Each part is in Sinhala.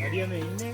හරියම ඉන්නේ.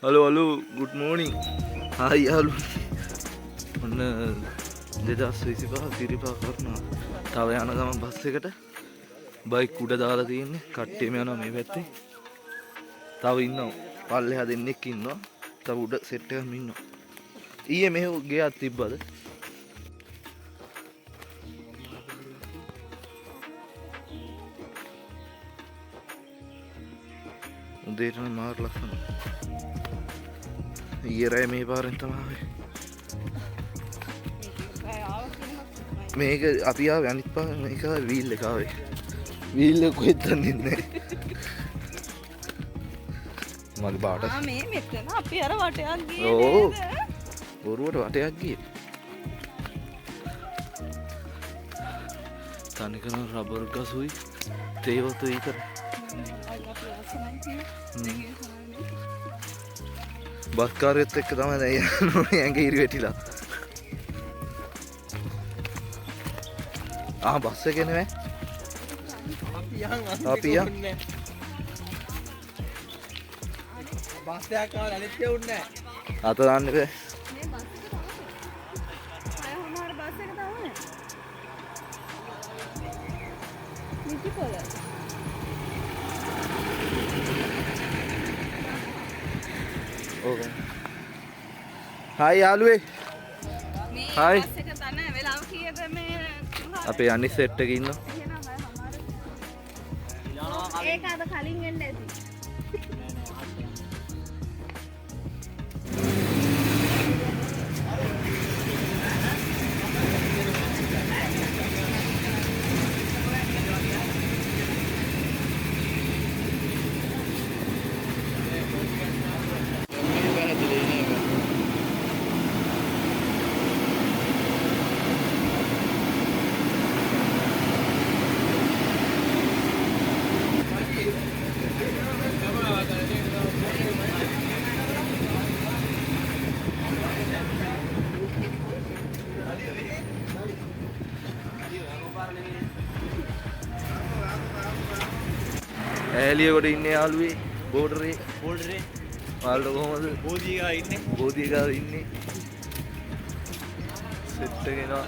හලෝ ගුඩ් මෝනිින් හයි යාලු ඔන්න 2025 සිරිපා කරනවා තව යන ගමන් බස් එකට බයික් උඩ දාලා තියෙන්නේ කට්ටියම යනවා මේ පැත්තේ තව ඉන්නවා පල්ලෙහා දෙන්නෙක් ඉන්නවා තව උඩ සෙට් එකක් ඉන්නවා ඊයේ මෙහෙ ගෙයක් තිබ්බද උදේට නම් මාර ලස්සනයි ඊයේ රෑ මේ පාරෙන් තමයි මේක අපි ආවේ අනිත් පාර මේක වීල් එක ආවේ වීල් එක කොහෙද දන්නේ නැහැ මගේ බාට මේ මෙතන අපි අර වටයක් ගියේ ඕ බොරුවට වටයක් ගියේ තනිකරම රබර් ගසුයි තේවතු විතර බස් කාර්යයත් එක්ක තමයි දැන් යන්නේ ඇඟ ඉරි වැටිලා බස් එකේ නෙවෙයි අපි යන් බස් එකක් ආවද අනිත් උන්නේ නැහැ. අත දාන්න බෑ මේ බස් එක තමයි. අය හමාර බස් එක තමයි. නිතිපොළ. ඕකේ හායි යාළුවේ මේ හායි. බස් එක තන වෙලාව කීයද මේ අපේ අනිත් සෙට් එකේ ඉන්නවා ඒක අද කලින් එන්න ඇති. ඈලියකොට ඉන්නේ යාළුවේ බෝඩරේ බෝල්ඩරේ ඔයාලට කොහමද බෝධිගා ඉන්නේ. බෝධියකාව ඉන්නේ සෙට් එක එනවා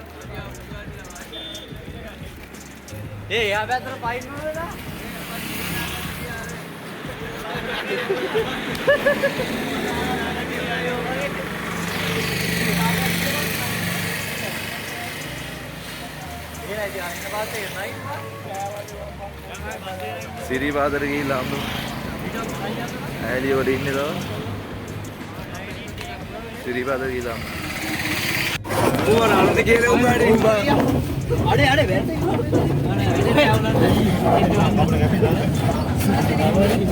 එයා පැත්තට පයින් නෝදා. සිරිපාදට ගිහිල්ලා අම්මු ඈලියකොට ඉන්නේ තව සිරිපාදට ගිහිල්ලා අම්මු උඹ රාලට කියලා උඹට අඩේ වැටේ.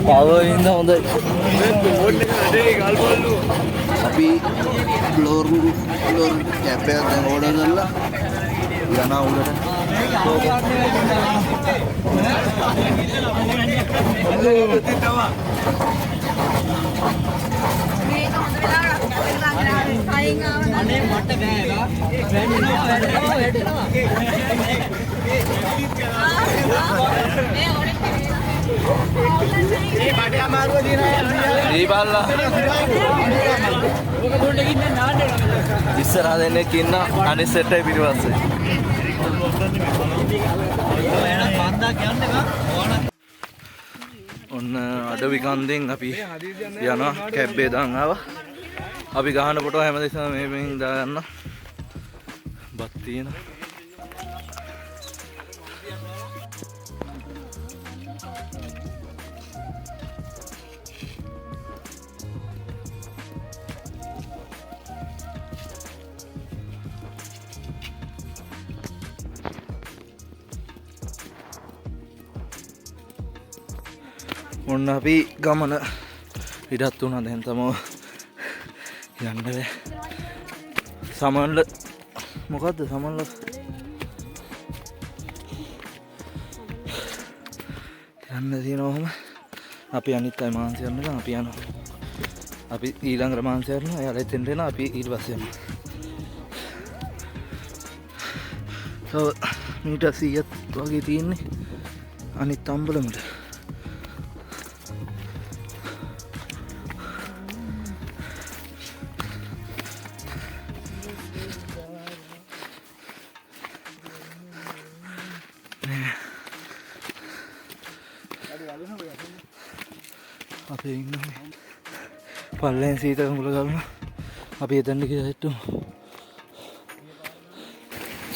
පව ඉන්න හොඳයි බෝඩ් එක අඩේ ගල්පල්ලු. අපි ෆ්ලෝර් කැප් එකක් දැන් ඕඩර් කරලා යනවා උඩට මේක හොඳ වෙලාවට කයින් ආවද? අනේ මට බෑලා. වැටෙනවා. මේ ඔරෙක් මේ බඩේ අමාරුව දිනා දීපල්ලා ඕක බෝඩ් එකකින් දැන් නාන්න ඉස්සරහ දෙන්නෙක් ඉන්න අනිත් සෙට් එක පිටිපස්සේ ඔන්න අඩවි කන්දෙන් අපි යනවා කැබ්බේ දාන් ආවා අපි ගහන කොට හැමදෙස්සම මේෙන් දාගන්න බත් තියෙනවා ඔන්න අපි ගමන ඉඩත් වුණා දැන් තමෝ යන්න බෑ. සමන්ල මොකද්ද සමන්ල යන්න තියෙනවා ඔහම. අපි අනිත් අය මාංශ යන්න අපි යනවා. අපි ඊළඟ මාංශ යනවා. එයාලා එතෙන්ට එනවා. අපි ඊට පස්සේ යනවා. මීටර් 100ක් වගේ තියෙන්නේ අනිත් අම්බලමට. අපි ඉන්නේ පල්ලෙන් සීතකඟුල ගමන. අපි එතනට ගියා හිටු.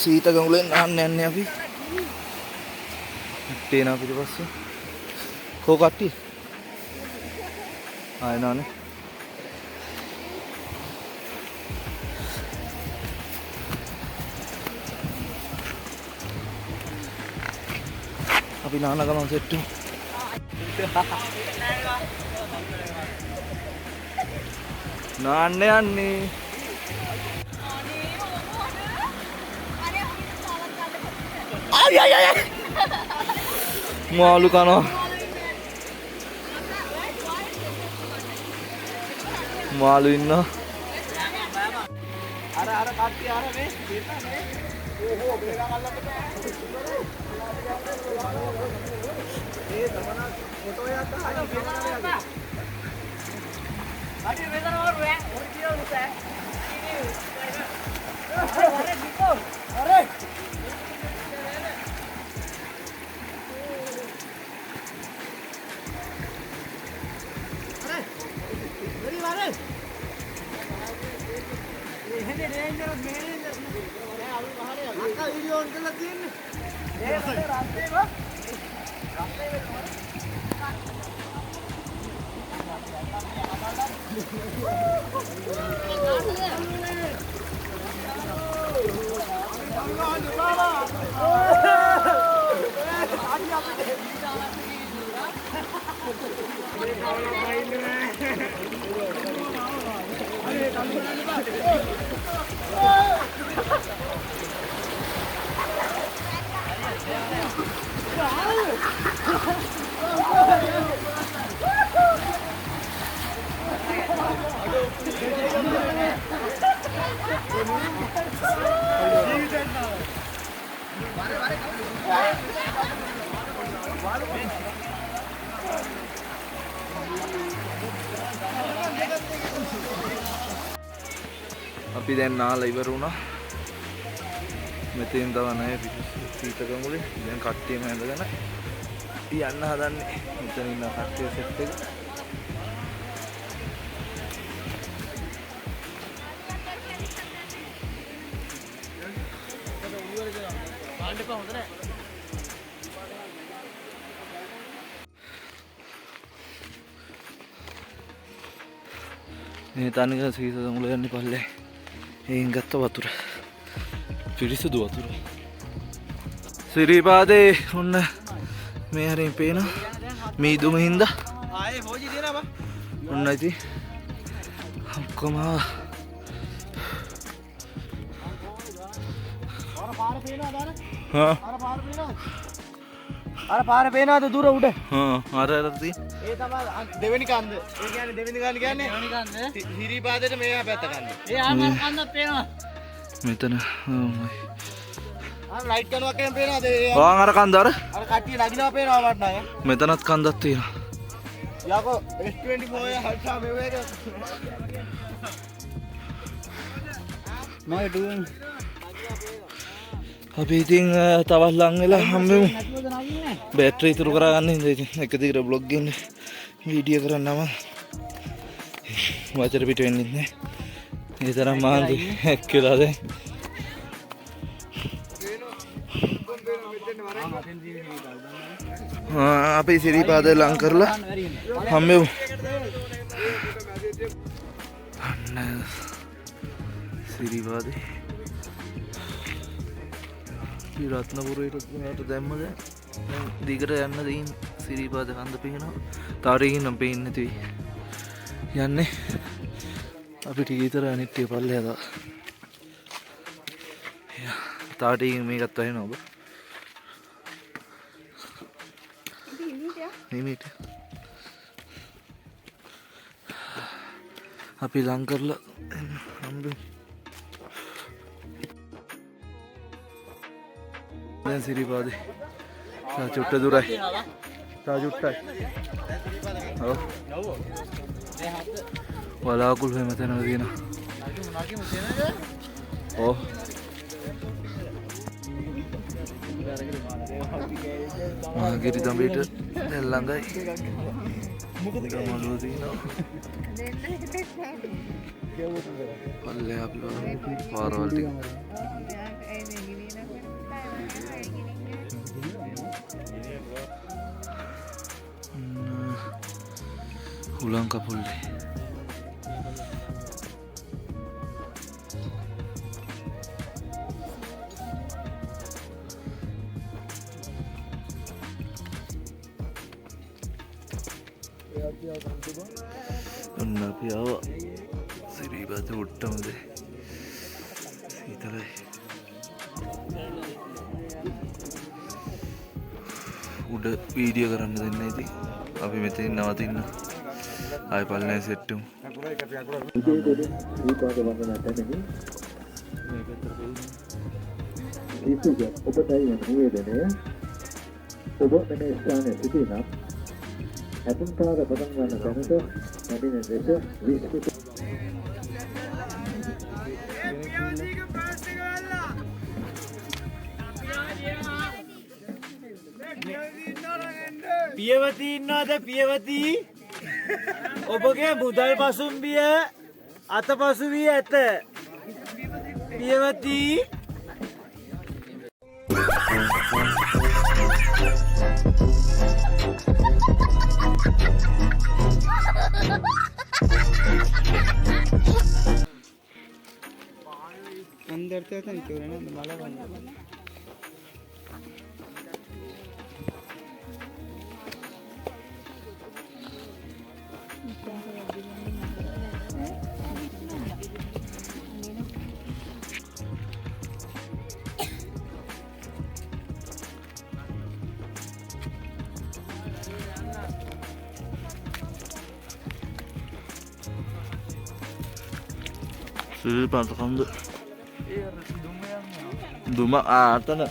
සීතකඟුලෙන් ආන්න යන්නේ අපි. තේනා පිටිපස්සේ. කෝ කට්ටිය? ආයනානේ. අපි නාන ගමන් සෙට්ටු. නාන්න යන්නේ. මාළු කනවා. මාළු ඉන්නවා. අර කට්ටිය අර මේ පිටනේ. ඕහෝ බේරා ගන්නකොට. ඒ තමන ෆොටෝ එකක් අහලා බේරා අඩි වෙදන වරුවේ ඔරිජිනල් උසේ. අरे निको अरे අපි දැන් නාලා ඉවර වුණා. මෙතෙන් තව නැහැ සීතකඟුලේ. දැන් කට්ටියම ඇඳගෙන යන්න හදන්නේ. මෙතන ඉන්න කට්ටිය සෙට් එක. මේ තනික සීතකඟුල යන්නේ පල්ලේ. එයින් ගත්ත වතුර. පිරිසිදු වතුර. සිරිපාදේ ඔන්න මේ හරින් පේනවා. මීදුම හින්දා. ආයේ හොජි දෙනවා බා. ඔන්න ඉතින් ඔක්කොම අර පාර පේනවද අර? හා අර පාර පේනවද? අර පාර පේනවද දුර උඩ? හා අර තියෙන ඒ තමයි දෙවෙනි කන්ද. ඒ කියන්නේ දෙවෙනි කන්ද කියන්නේ දෙවෙනි කන්ද. හිරිපාදේට මේ පැත්ත කන්ද. ඒ ආමල් කන්දක් පේනවා. මෙතන අර ලයිට් කනුවක් එහෙම පේනවද? වාන් අර කන්ද අර කට්ටිය නගිනවා පේනවා වට්ටා ඈ. මෙතනත් කන්දක් තියෙනවා. යකෝ S24 හල්සා මෙව එක. මම ඩුවන්. අපි ඉතින් තවත් ලං වෙලා හම්බෙමු. බැටරි ඉතුරු කරගන්න ඉඳලා ඉතින් එක දිගට බ්ලොග් ගන්න වීඩියෝ කරන්නම වචර පිට වෙන්නේ නැහැ. ඒ තරම් මහන්සි එක්කලා දැන්. අපි සිරිපාද ලං කරලා හම්බෙමු. අන්න සිරිපාදේ රත්නපුරයට දැම්මද දිගට යන්න දෙයින් සිරිපාද කන්ද පේනවා. තාරකින් නම් පේන්නේ නැති යන්නේ අපි ටික විතර අනිත් ටික පල්ලෙහා තාරකින් මේකත් වහිනවා ඔබ නිමිට අපි ලං කරලා හම්බෙමු දැන් සිරිපාදේ චුට්ට දුරයි චුට්ටයි ඔව් වලාකුළු හැම තැනම තියෙනවා ඔව් මාගිරි දඹේට දැන් ළඟයි ගමනුව තියෙනවා පල්ලෙහා අපි බලමු පාරවල් ටික හුලං කපුල්ලේ ඔන්න අපි ආවා සිරිපාද උඩටමද සීතලයි උඩ වීඩියෝ කරන්න දෙන්න ඉතින් අපි මෙතනින් නවතින්න ආයි පල්ලෙහා සෙට් වෙමු ඔබටයි නිවේදනය ඔබ මේ ස්ථානයේ සිටිනම් ඇතුන් පාර පටන් ගන්න තැනට නැදින ලෙස විස්තෘත පියවති ඉන්නවද පියවති ඔබගේ මුදල් පසුම්බිය අතපසු වී ඇත පියවති अंदर से था क्यों ना माला සිරිපාද කන්ද දුම ආතන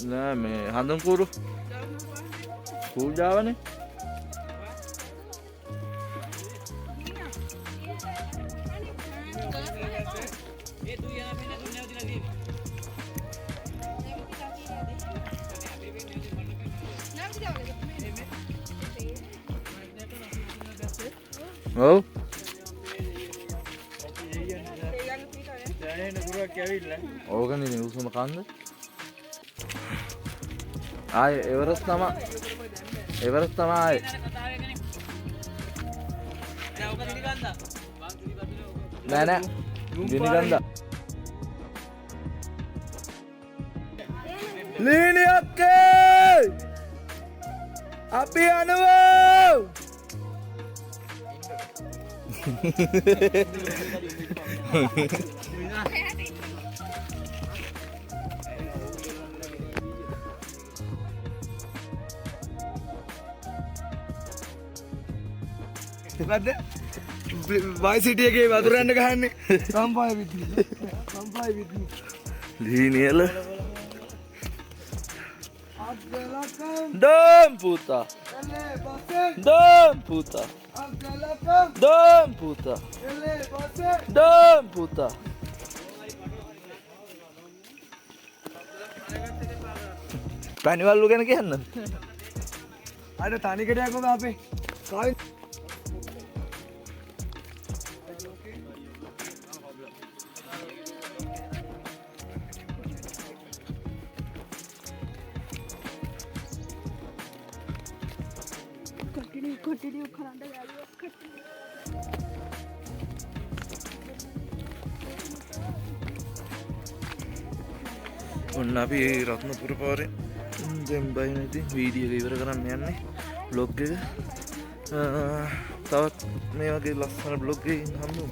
නෑ මේ හඳුන්කුරු පූජාවනේ ඔව් ඕකනේ නේ උසම කන්ද ආයේ එවරස් තමයි නෑ නෑ ගිනිගන්දා ලීනි අක්කේ අපි යනවා වයිසිටිය එකේ වතුර යන්න ගහන්නේ සම්පාය විදිහට ලීනියල දම් පුතා දම් පුතා දම් පුතා දම් පුතා පැණිවල්ලු ගැන කියන්න අර තනිකඩයක් ඔබ අපේ කායි continue කරන්න යාළුවා ඔන්න අපි රත්නපුර පාරේ දැන් බයින ඉතින් වීඩියෝ එක ඉවර කරන්න යන්නේ බ්ලොග් එක. තවත් මේ වගේ ලස්සන බ්ලොග් එකකින් හම්බෙමු.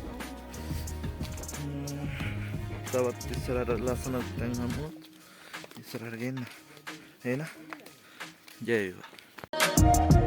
තවත් ඉස්සරහට ලස්සන තැන් හම්බුනොත් ඉස්සරහට ගෙන්න. එහෙනම් ජය වේවා.